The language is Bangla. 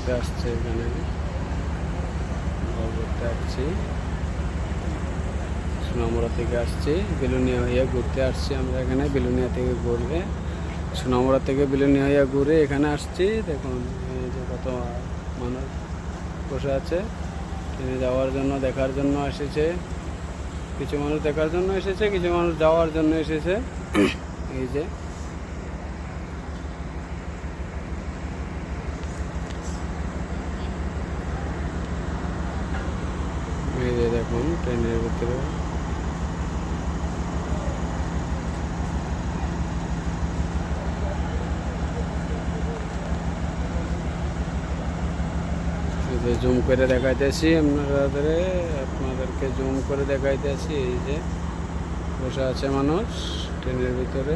ঘুরতে আসছে এখানে, ঘুরতে আসছি সোনামুড়া থেকে আসছি, বিলুনিয়া হইয়া ঘুরতে আসছি আমরা এখানে। বিলুনিয়া থেকে ঘুরবে, সোনামুড়া থেকে বিলুনিয়া হইয়া ঘুরে এখানে আসছি। দেখুন এই যে কত মানুষ বসে আছে, ট্রেনে যাওয়ার জন্য, দেখার জন্য এসেছে। কিছু মানুষ দেখার জন্য এসেছে, কিছু মানুষ যাওয়ার জন্য এসেছে। এই যে দেখুন ট্রেনের ভিতরে জুম করে দেখাইতেছি আপনাদেরকে জুম করে দেখাইতেছি। এই যে বসে আছে মানুষ ট্রেনের ভিতরে।